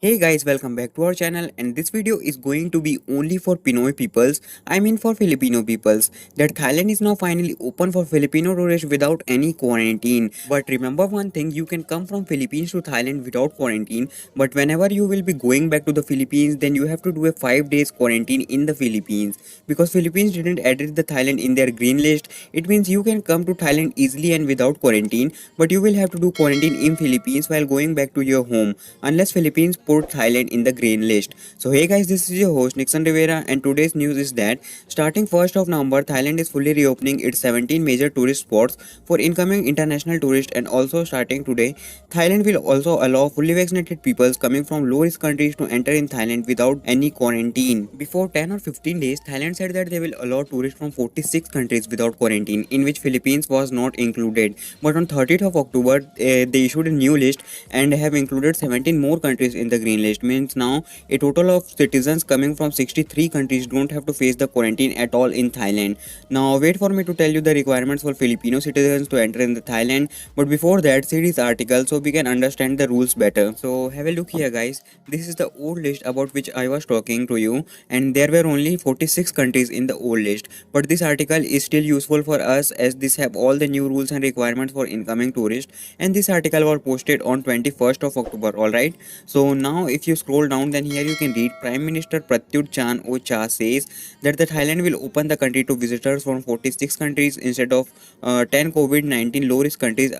Hey guys, welcome back to our channel, and this video is going to be only for Pinoy peoples, I mean for Filipino peoples, that Thailand is now finally open for Filipino tourists without any quarantine. But remember one thing, you can come from Philippines to Thailand without quarantine, but whenever you will be going back to the Philippines, then you have to do a 5 days quarantine in the Philippines. Because Philippines didn't add the Thailand in their green list, it means you can come to Thailand easily and without quarantine, but you will have to do quarantine in Philippines while going back to your home unless Philippines put Thailand in the green list. So hey guys, this is your host Nixon Rivera, and today's news is that starting 1st of November, Thailand is fully reopening its 17 major tourist spots for incoming international tourists, and also starting today, Thailand will also allow fully vaccinated peoples coming from low risk countries to enter in Thailand without any quarantine. Before 10 or 15 days, Thailand said that they will allow tourists from 46 countries without quarantine, in which Philippines was not included. But on 30th of October, they issued a new list and have included 17 more countries in the green list. Means now a total of citizens coming from 63 countries don't have to face the quarantine at all in Thailand. Now wait for me to tell you the requirements for Filipino citizens to enter in the Thailand, but before that, see this article so we can understand the rules better. So have a look here guys, this is the old list about which I was talking to you, and there were only 46 countries in the old list, but this article is still useful for us as this have all the new rules and requirements for incoming tourists, and this article was posted on 21st of October. Alright, so now if you scroll down, then here you can read Prime Minister Prayut Chan-o-cha says that the Thailand will open the country to visitors from 46 countries instead of 10 COVID-19 low risk countries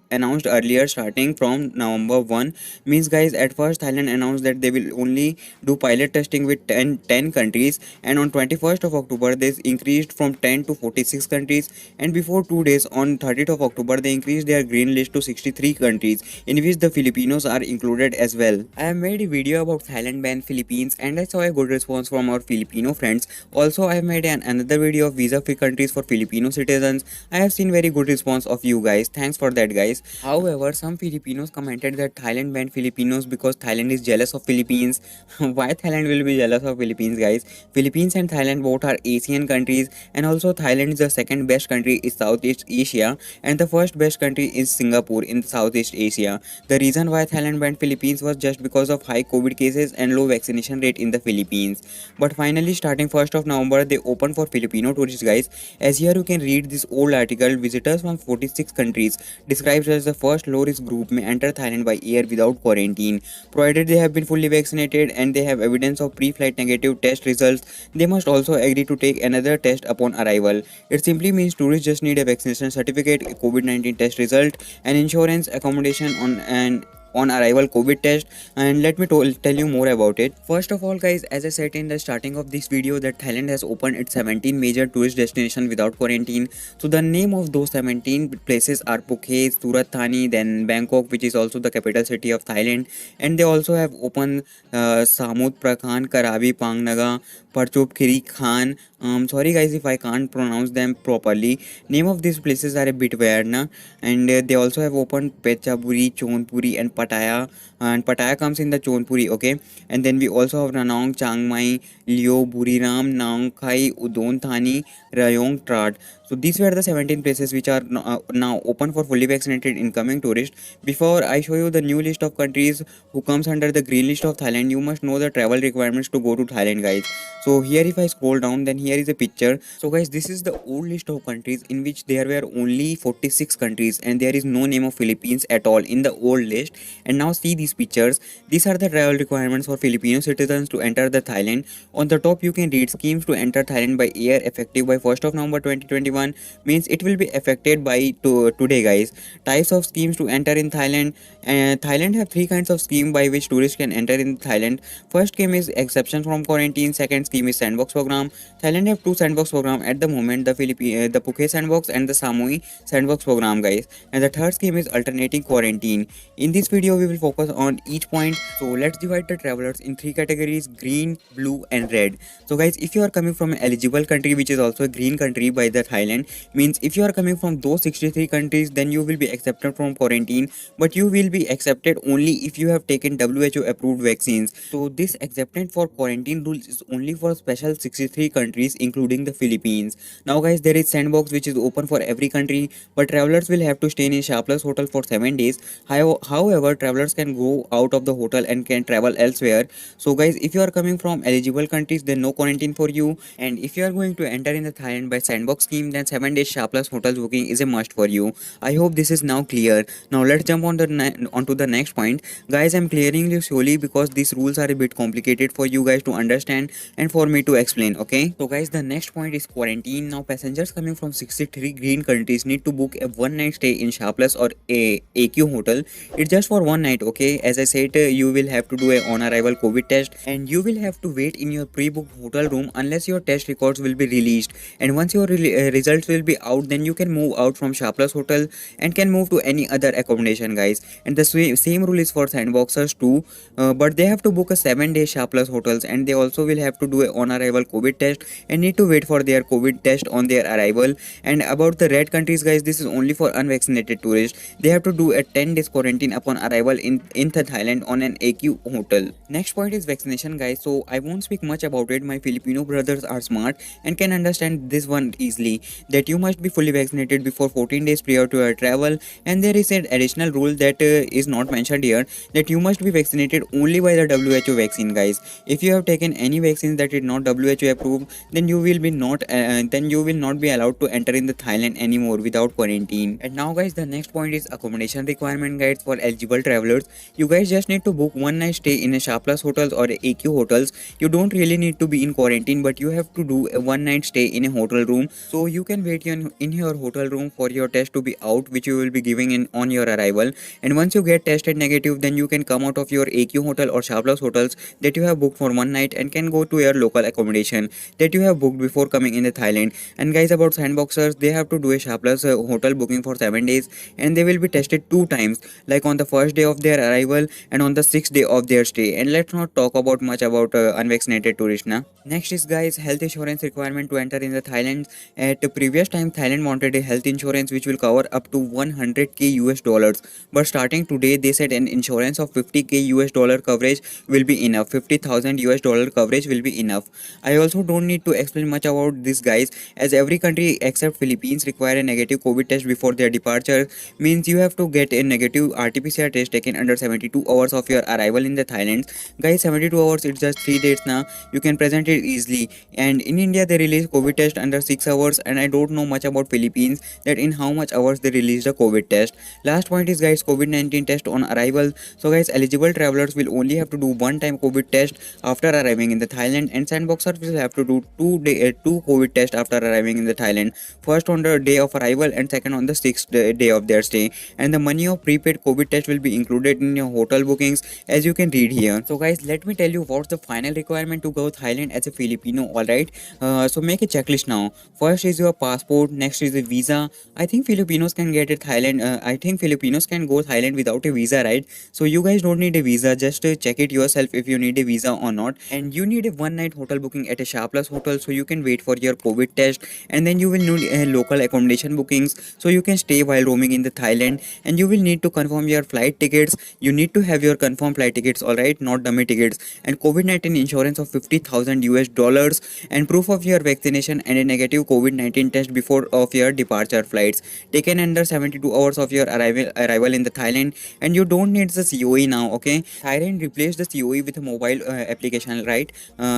announced earlier. Starting from November 1, means guys, at first Thailand announced that they will only do pilot testing with 10 countries, and on 21st of October this increased from 10 to 46 countries, and before 2 days on 30th of October they increased their green list to 63 countries, in which the Filipinos are included as well. I have made a video about Thailand ban Philippines, and I saw a good response from our Filipino friends. Also, I have made another video of visa free countries for Filipino citizens. I have seen very good response of you guys. Thanks for that guys. However, some Filipinos commented that Thailand banned Filipinos because Thailand is jealous of Philippines. Why Thailand will be jealous of Philippines guys? Philippines and Thailand both are Asian countries, and also Thailand is the second best country in Southeast Asia, and the first best country is Singapore in Southeast Asia. The reason why Thailand banned Philippines was just because of high COVID cases and low vaccination rate in the Philippines. But finally, starting 1st of November, they open for Filipino tourists guys. As here you can read this old article, visitors from 46 countries described as the first low risk group may enter Thailand by air without quarantine, provided they have been fully vaccinated and they have evidence of pre-flight negative test results. They must also agree to take another test upon arrival. It simply means tourists just need a vaccination certificate, a COVID-19 test result, and insurance, accommodation on arrival COVID test. And let me tell you more about it. First of all guys, as I said in the starting of this video, that Thailand has opened its 17 major tourist destinations without quarantine. So the name of those 17 places are Phuket, Surat, Thani, then Bangkok, which is also the capital city of Thailand, and they also have opened Samut, Prakan, Krabi, Phangnga, Prachuap, Khiri, Khan. Sorry guys if I can't pronounce them properly. Name of these places are a bit weird na. And they also have opened Phetchaburi, Chonpuri and Pattaya, and Pattaya comes in the Chonpuri, okay. And then we also have Ranong, Chiang Mai, Loei, Buri, Nong, Khai, Udon, Thani, Rayong, Trat. So these were the 17 places which are now open for fully vaccinated incoming tourists. Before I show you the new list of countries who comes under the green list of Thailand, you must know the travel requirements to go to Thailand guys. So here if I scroll down, then here is a picture. So guys, this is the old list of countries in which there were only 46 countries and there is no name of Philippines at all in the old list. And now see these pictures. These are the travel requirements for Filipino citizens to enter the Thailand. On the top you can read schemes to enter Thailand by air effective by 1st of November 2021, means it will be affected by today guys. Types of schemes to enter in Thailand. Thailand have three kinds of scheme by which tourists can enter in Thailand. First scheme is exception from quarantine. Second scheme is sandbox program. Thailand have two sandbox program at the moment, the Phuket sandbox and the Samui sandbox program guys. And the third scheme is alternating quarantine. In this video we will focus on each point. So let's divide the travelers in three categories: green, blue and red. So guys, if you are coming from an eligible country which is also a green country by the Thailand, means if you are coming from those 63 countries, then you will be accepted from quarantine, but you will be accepted only if you have taken WHO approved vaccines. So this acceptance for quarantine rules is only for special 63 countries including the Philippines. Now guys, there is sandbox which is open for every country, but travelers will have to stay in a Sharpless hotel for 7 days. However, travelers can go out of the hotel and can travel elsewhere. So guys, if you are coming from eligible countries, then no quarantine for you. And if you are going to enter in the Thailand by sandbox scheme, then 7 days Sharplus hotels booking is a must for you. I hope this is now clear. Now let's jump onto the next point. Guys, I'm clearing you slowly because these rules are a bit complicated for you guys to understand and for me to explain, okay? So guys, the next point is quarantine. Now passengers coming from 63 green countries need to book a one night stay in Sharplus or a AQ hotel. It's just for one night, okay? As I said, you will have to do a on arrival COVID test and you will have to wait in your pre-booked hotel room unless your test records will be released. And once your results will be out, then you can move out from Sharplus hotel and can move to any other accommodation, guys. And the same rule is for sandboxers too, but they have to book a 7-day Sharplus hotels and they also will have to do a on arrival COVID test and need to wait for their COVID test on their arrival. And about the red countries, guys, this is only for unvaccinated tourists. They have to do a 10 days quarantine upon arrival in the Thailand on an AQ hotel. Next point is vaccination, guys. So I won't speak much about it. My Filipino brothers are smart and can understand this one easily, that you must be fully vaccinated before 14 days prior to your travel. And there is an additional rule that is not mentioned here, that you must be vaccinated only by the WHO vaccine, guys. If you have taken any vaccines that is not WHO approved, then you will not be allowed to enter in the Thailand anymore without quarantine. And now guys, the next point is accommodation requirement guides for eligible travelers. You guys just need to book one night stay in a Sharplus hotels or a AQ hotels. You don't really need to be in quarantine, but you have to do a one night stay in a hotel room. So you can wait in your hotel room for your test to be out, which you will be giving in on your arrival. And once you get tested negative, then you can come out of your AQ hotel or Sharplus hotels that you have booked for one night and can go to your local accommodation that you have booked before coming in the Thailand. And guys, about sandboxers, they have to do a Sharplus hotel booking for 7 days and they will be tested 2 times, like on the first day of their arrival and on the 6th day of their stay. And let's not talk about much about unvaccinated tourists now. Next is guys, health insurance requirement to enter in the Thailand. At the previous time, Thailand wanted a health insurance which will cover up to 100k US dollars, but starting today they said an insurance of 50k US dollar coverage will be enough. 50,000 US dollar coverage will be enough. I also don't need to explain much about this, guys, as every country except Philippines require a negative COVID test before their departure. Means you have to get a negative RT-PCR test taken under 72 hours of your arrival in the Thailand. Guys, 72 hours, it's just 3 days now. You can present it easily. And in India they release COVID test under 6 hours, and I don't know much about Philippines that in how much hours they release the COVID test. Last point is guys, COVID-19 test on arrival. So guys, eligible travelers will only have to do one time COVID test after arriving in the Thailand, and sandboxers will have to do two COVID tests after arriving in the Thailand. First on the day of arrival and second on the 6th day of their stay. And the money of prepaid COVID test will be included in your hotel bookings, as you can read here. So guys, let me tell you what's the final requirement to go Thailand as a Filipino. Alright, so make a checklist now. First is your passport, next is a visa. I think Filipinos can get a Thailand. I think Filipinos can go Thailand without a visa, right? So you guys don't need a visa. Just check it yourself if you need a visa or not. And you need a one night hotel booking at a Sharplus hotel, so you can wait for your COVID test. And then you will need local accommodation bookings, so you can stay while roaming in the Thailand. And you will need to confirm your flight tickets. You need to have your confirmed flight tickets, alright, not dummy tickets. And COVID-19 insurance of 50,000 US dollars, and proof of your vaccination and a negative COVID-19 test before of your departure flights taken under 72 hours of your arrival in the Thailand. And you don't need the COE now, okay? Thailand replaced the COE with a mobile application, right?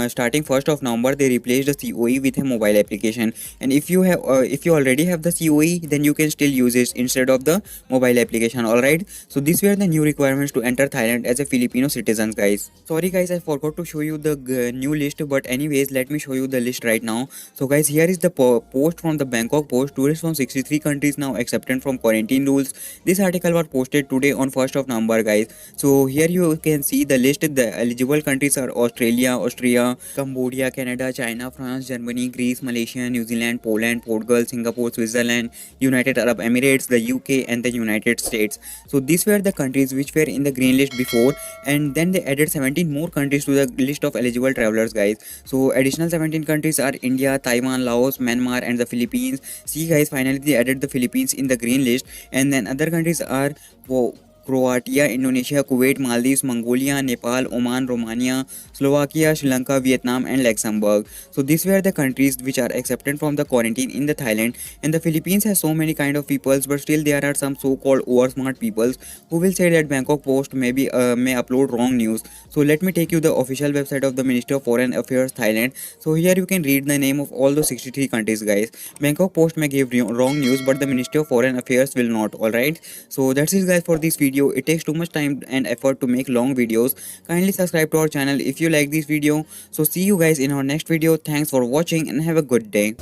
Starting 1st of November, they replaced the COE with a mobile application. And if you already have the COE, then you can still use it instead of the mobile application, alright? So these were the new requirements to enter Thailand as a Filipino citizens, guys. Sorry guys, I forgot to show you the new list, but anyways, let me show you the list right now. So guys, here is the post from the Bangkok Post. Tourists from 63 countries now accepted from quarantine rules. This article was posted today on 1st of November, guys. So here you can see the list. The eligible countries are Australia, Austria, Cambodia, Canada, China, France, Germany, Greece, Malaysia, New Zealand, Poland, Portugal, Singapore, Switzerland, United Arab Emirates, the UK, and the United States. So these were the countries which were in the green list before, and then they added 17 more countries to the list of eligible travelers, guys. So additional 17 countries are India, Taiwan, Laos, Myanmar, and the Philippines. See guys, finally they added the Philippines in the green list. And then other countries are Croatia, Indonesia, Kuwait, Maldives, Mongolia, Nepal, Oman, Romania, Slovakia, Sri Lanka, Vietnam, and Luxembourg. So these were the countries which are accepted from the quarantine in the Thailand. And the Philippines has so many kind of peoples, but still there are some so-called over smart peoples who will say that Bangkok Post may upload wrong news. So let me take you the official website of the Ministry of Foreign Affairs Thailand. So here you can read the name of all the 63 countries, guys. Bangkok Post may give wrong news, but the Ministry of Foreign Affairs will not. Alright. So that's it, guys, for this video. It takes too much time and effort to make long videos. Kindly subscribe to our channel if you like this video. So see you guys in our next video. Thanks for watching and have a good day.